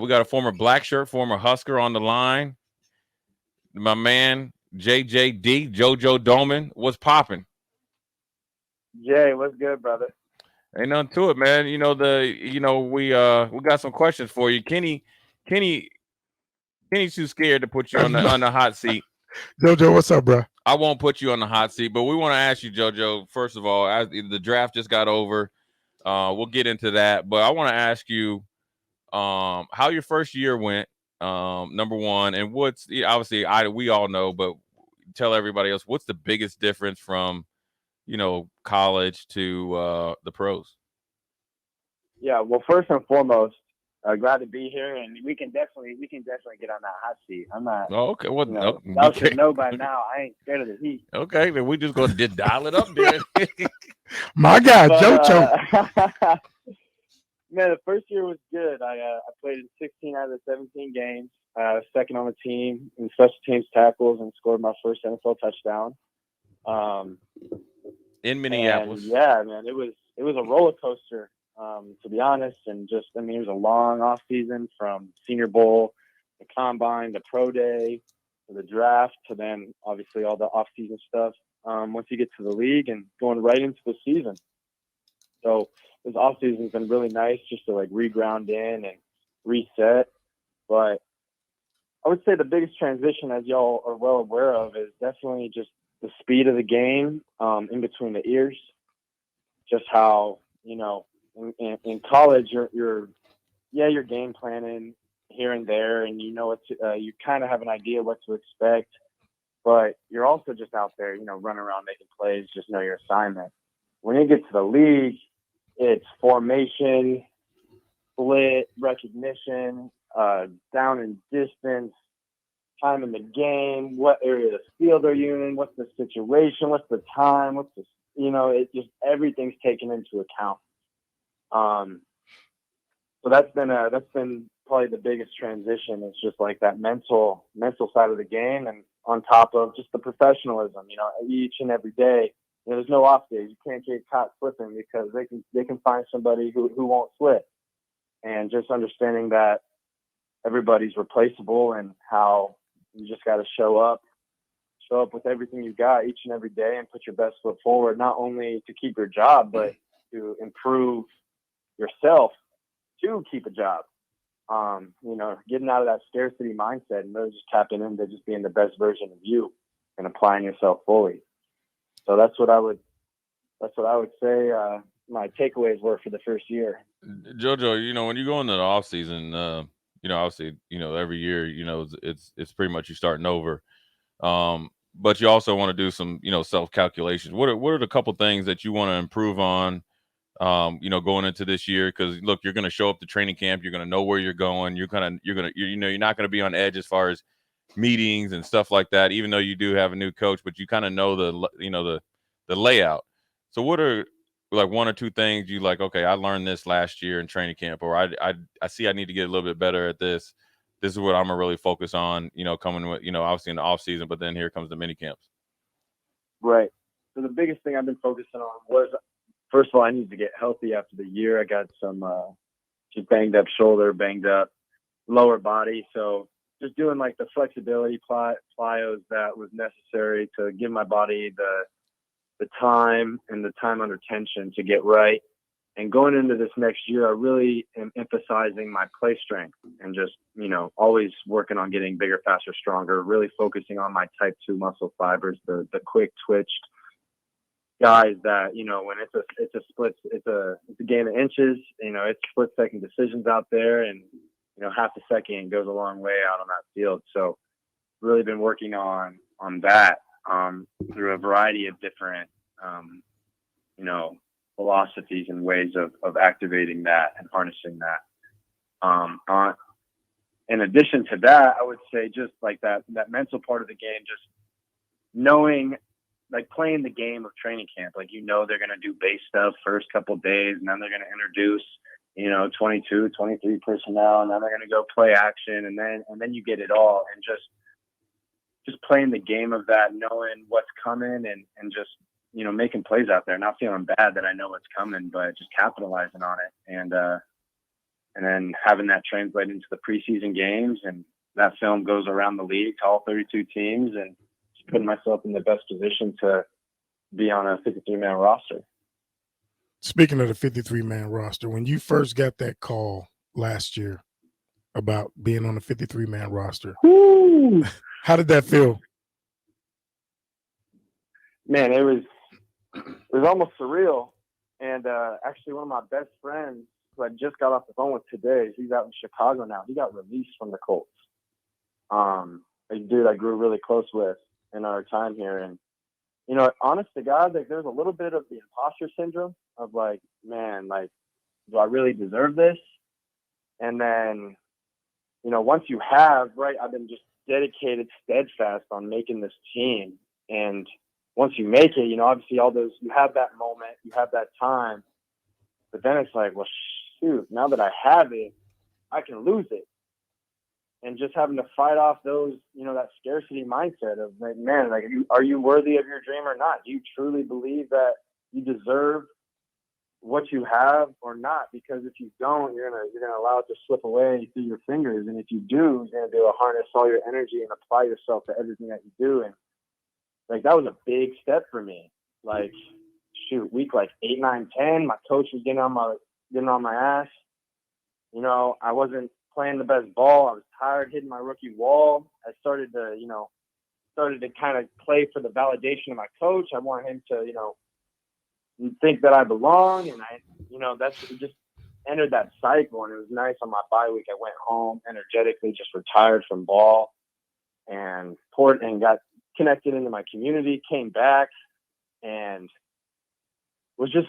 We got a former black shirt, former Husker on the line. My man, JJD, Jojo Domann, what's popping? Jay, what's good, brother? Ain't nothing to it, man. We got some questions for you. Kenny, Kenny's too scared to put you on the hot seat. Jojo, what's up, bro? I won't put you on the hot seat, but we want to ask you, JoJo. First of all, as the draft just got over, we'll get into that. But I want to ask you, how your first year went. Number one, and obviously we all know, but tell everybody else what's the biggest difference from college to the pros. Yeah, well, first and foremost, glad to be here, and we can definitely get on that hot seat. I'm not, Oh, okay. Well, y'all should know by now. I ain't scared of the heat. Okay, then we just gonna dial it up there. My guy, But, Jojo. man, the first year was good. I played in 16 out of the 17 games. Second on the team in special teams tackles and scored my first NFL touchdown. In Minneapolis. And yeah, man, it was a roller coaster, to be honest. And just, I mean, it was a long off season from Senior Bowl, the combine, the pro day, the draft, to then obviously all the off season stuff. Once you get to the league and going right into the season. So this off season has been really nice just to like reground in and reset. But I would say the biggest transition, as y'all are well aware of, is definitely just the speed of the game in between the ears. Just how, in college, you're game planning here and there, and you kind of have an idea what to expect, but you're also just out there, running around making plays, just know your assignment. When you get to the league, it's formation, split, recognition, down and distance, time in the game, what area of the field are you in, what's the situation, what's the time, it just everything's taken into account. So that's been probably the biggest transition. It's just like that mental side of the game, and on top of just the professionalism, each and every day. There's no off days. You can't get caught slipping because they can find somebody who won't slip. And just understanding that everybody's replaceable and how you just got to show up with everything you got each and every day and put your best foot forward, not only to keep your job, but to improve yourself to keep a job. Getting out of that scarcity mindset and really just tapping into just being the best version of you and applying yourself fully. So that's what I would say my takeaways were for the first year. JoJo, when you go into the off season, obviously, every year, it's pretty much you starting over. But you also want to do some, self calculations. What are the couple things that you want to improve on, going into this year? Because look, you're going to show up to training camp. You're going to know where you're going. You're not going to be on edge as far as meetings and stuff like that. Even though you do have a new coach, but you kind of know the layout. So what are like one or two things you like? Okay, I learned this last year in training camp, or I see I need to get a little bit better at this. This is what I'm gonna really focus on, coming with, obviously in the off season, but then here comes the mini camps. Right. So the biggest thing I've been focusing on was, first of all, I need to get healthy after the year. I got some just banged up shoulder, banged up lower body. So just doing like the flexibility plyos that was necessary to give my body the time and the time under tension to get right. And going into this next year, I really am emphasizing my play strength and just, always working on getting bigger, faster, stronger, really focusing on my type 2 muscle fibers, the quick twitched guys that, when it's a game of inches, it's split second decisions out there, and, half a second goes a long way out on that field. So really been working on that through a variety of different, philosophies and ways of activating that and harnessing that. In addition to that, I would say just like that mental part of the game, just knowing, like playing the game of training camp, like, they're going to do base stuff first couple of days, and then they're going to introduce, 22, 23 personnel, and then they're going to go play action. And then you get it all, and just playing the game of that, knowing what's coming and just, making plays out there, not feeling bad that I know what's coming, but just capitalizing on it. And and then having that translate into the preseason games, and that film goes around the league to all 32 teams, and just putting myself in the best position to be on a 53-man roster. Speaking of the 53-man roster, when you first got that call last year about being on the 53-man roster, Woo! how did that feel? Man, it was almost surreal. And actually, one of my best friends, who I just got off the phone with today, he's out in Chicago now. He got released from the Colts. A dude I grew really close with in our time here. And, you know, honest to God, like, there's a little bit of the imposter syndrome of like, man, like, do I really deserve this? And then, you know, once you have, right, I've been just dedicated, steadfast on making this team. And once you make it, you know, obviously all those, you have that moment, you have that time, but then it's like, well, shoot, now that I have it, I can lose it. And just having to fight off those, you know, that scarcity mindset of like, man, like, are you worthy of your dream or not? Do you truly believe that you deserve what you have or not? Because if you don't, you're gonna allow it to slip away through your fingers. And if you do, you're gonna be able to harness all your energy and apply yourself to everything that you do. And like, that was a big step for me. Like, shoot, week like 8, 9, 10, my coach was getting on my ass. You know, I wasn't playing the best ball. I was tired hitting my rookie wall. I started to kind of play for the validation of my coach. I want him to, you know, think that I belong. And it just entered that cycle. And it was nice on my bye week. I went home energetically, just retired from ball and got connected into my community, came back, and was just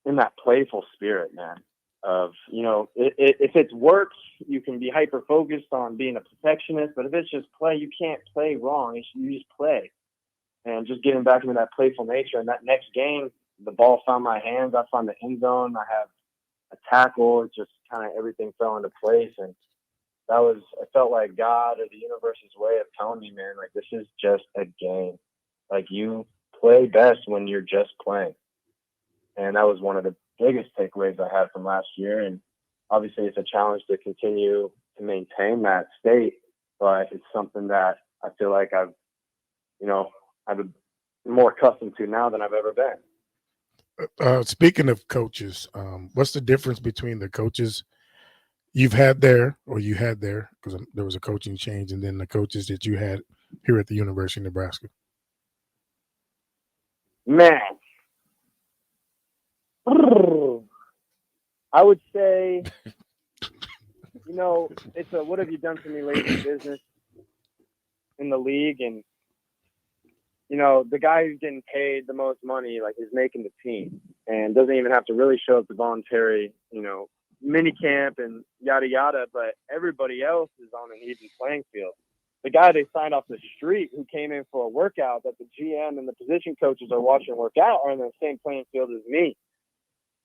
in that playful spirit, man, of, you know, if it's work, you can be hyper-focused on being a perfectionist, but if it's just play, you can't play wrong. You just play. And just getting back into that playful nature. And that next game, the ball found my hands. I found the end zone. I have a tackle. It just kind of everything fell into place. And it felt like God or the universe's way of telling me, man, like, this is just a game. Like, you play best when you're just playing. And that was one of the biggest takeaways I had from last year. And obviously it's a challenge to continue to maintain that state, but it's something that I feel like I've been more accustomed to now than I've ever been. Speaking of coaches, what's the difference between the coaches you had there, because there was a coaching change, and then the coaches that you had here at the University of Nebraska? Man, I would say, you know, it's a what have you done for me lately business in the league. And, you know, the guy who's getting paid the most money, like, is making the team and doesn't even have to really show up to voluntary, you know, mini camp and yada yada, but everybody else is on an even playing field. The guy they signed off the street who came in for a workout that the GM and the position coaches are watching work out are on the same playing field as me.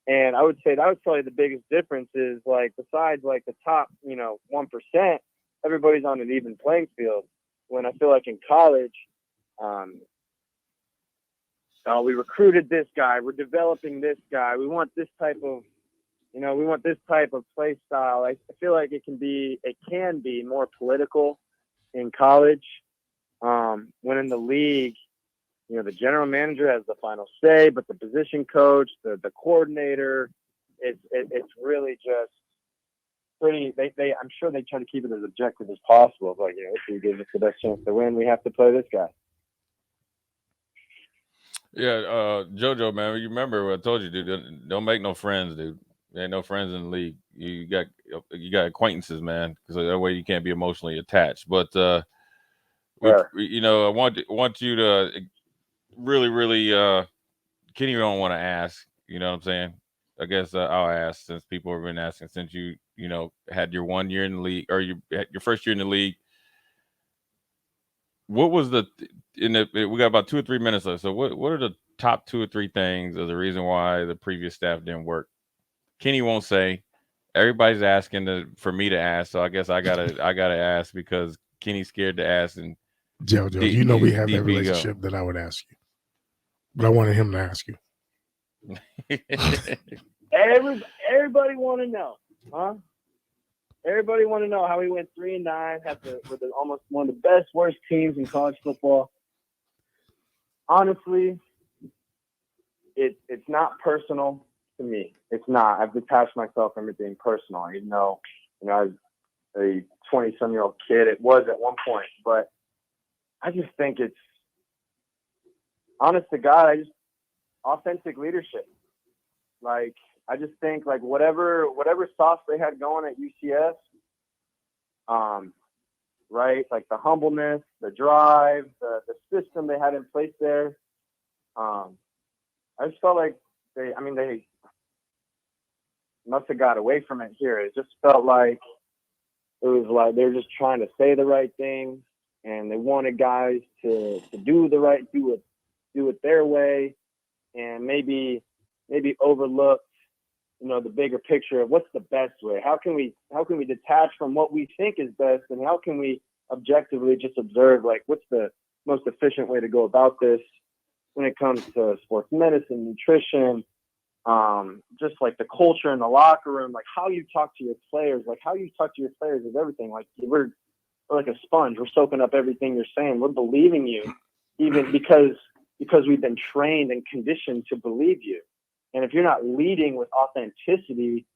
And I would say that was probably the biggest difference is, like, besides like the top, you know, 1%, everybody's on an even playing field. When I feel like in college, we recruited this guy, we're developing this guy, we want this type of play style. I feel like it can be more political in college. When in the league, you know, the general manager has the final say, but the position coach, the coordinator, it's really just pretty. I'm sure they try to keep it as objective as possible. But, you know, if you give us the best chance to win, we have to play this guy. Yeah, Jojo, man, you remember what I told you, dude? Don't make no friends, dude. There ain't no friends in the league. You got acquaintances, man, because that way you can't be emotionally attached. But you know, I want you to really, Kenny don't want to ask. You know what I'm saying? I guess I'll ask, since people have been asking, since you know, had your 1 year in the league, or you had your first year in the league. What was we got about 2 or 3 minutes left. So what are the top 2 or 3 things of the reason why the previous staff didn't work? Kenny won't say. Everybody's asking for me to ask, so I guess I gotta ask because Kenny's scared to ask. And Jojo, you know we have that relationship that I would ask you, but I wanted him to ask you. Everybody want to know, huh? Everybody want to know how we went 3-9, with almost one of the worst teams in college football. Honestly, it's not personal to me. It's not. I've detached myself from it being personal. Even though, I was a 20-some-year-old kid. It was at one point, but I just think it's, honest to God, authentic leadership. Like, I just think, like, whatever sauce they had going at UCS, right? Like the humbleness, the drive, the system they had in place there. I just felt like they must have got away from it here. It just felt like it was like they were just trying to say the right things, and they wanted guys to do it their way, and maybe overlooked, the bigger picture of what's the best way. How can we detach from what we think is best, and how can we objectively just observe, like, what's the most efficient way to go about this when it comes to sports medicine, nutrition, just like the culture in the locker room, like how you talk to your players. Like how you talk to your players is everything. Like we're like a sponge. We're soaking up everything you're saying. We're believing you, even because we've been trained and conditioned to believe you. And if you're not leading with authenticity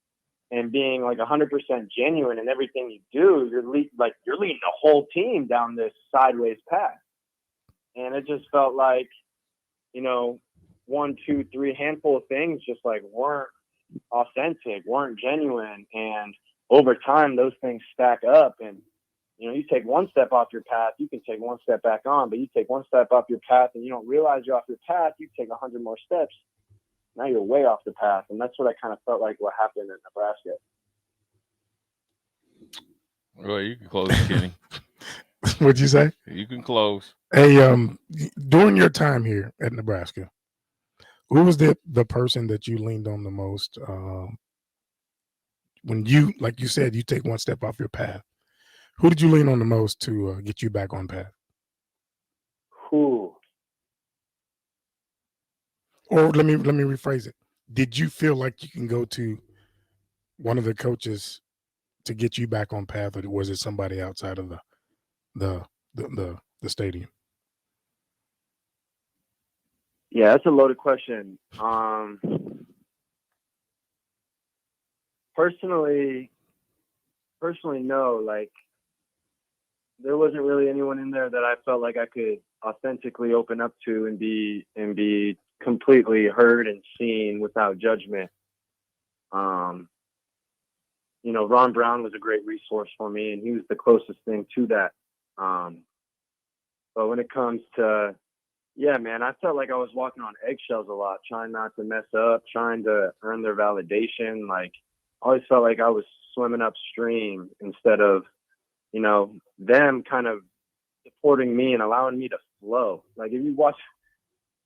and being like 100% genuine in everything you do, you're leading the whole team down this sideways path. And it just felt like, 1, 2, 3 handful of things just like weren't authentic, weren't genuine. And over time, those things stack up. And, you take one step off your path, you can take one step back on, but you take one step off your path and you don't realize you're off your path, you take 100 more steps. Now you're way off the path. And that's what I kind of felt like what happened in Nebraska. Well, you can close, Kenny. What'd you say? You can close. Hey, during your time here at Nebraska, who was the person that you leaned on the most when you, like you said, you take one step off your path? Who did you lean on the most to get you back on path? Who? Or let me rephrase it. Did you feel like you can go to one of the coaches to get you back on path, or was it somebody outside of the stadium? Yeah, that's a loaded question. Personally, no. Like, there wasn't really anyone in there that I felt like I could authentically open up to and be completely heard and seen without judgment. Ron Brown was a great resource for me, and he was the closest thing to that. But when it comes to, yeah, man, I felt like I was walking on eggshells a lot, trying not to mess up, trying to earn their validation. Like, I always felt like I was swimming upstream instead of, them kind of supporting me and allowing me to flow. Like, if you watch,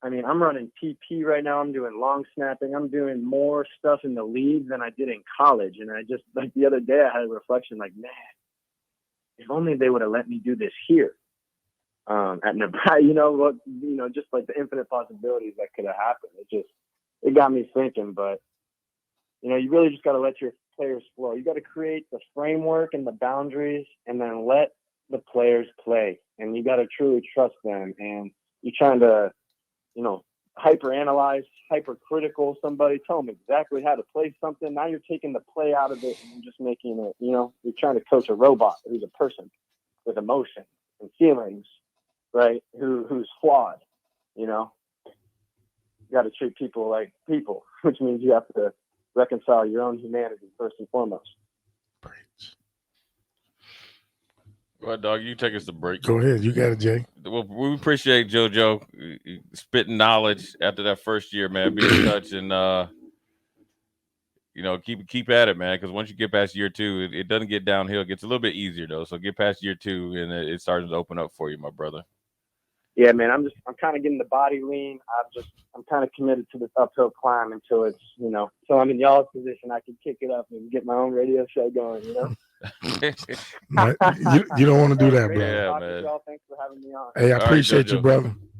I'm running PP right now. I'm doing long snapping. I'm doing more stuff in the league than I did in college. And I just, like, the other day I had a reflection, like, man, if only they would have let me do this here at Nebraska, just like the infinite possibilities that could have happened. It got me thinking. But, you really just got to let your players flow. You got to create the framework and the boundaries, and then let the players play. And you got to truly trust them. And you're trying to, hyper-analyze, hypercritical somebody, tell them exactly how to play something. Now you're taking the play out of it and you're just making it, you're trying to coach a robot who's a person with emotion and feelings, right? Who's flawed, You got to treat people like people, which means you have to reconcile your own humanity first and foremost. Go ahead, dog. You take us to break. Go ahead. You got it, Jay. Well, we appreciate JoJo spitting knowledge after that first year, man. Be in touch and keep at it, man. Because once you get past year 2, it doesn't get downhill. It gets a little bit easier though. So get past year 2, and it starts to open up for you, my brother. Yeah, man. I'm kind of getting the body lean. I'm kind of committed to this uphill climb until it's, so I'm in y'all's position. I can kick it up and get my own radio show going, You don't want to do that, bro. Yeah, man. Y'all. Thanks for having me on. Hey, I appreciate you, brother.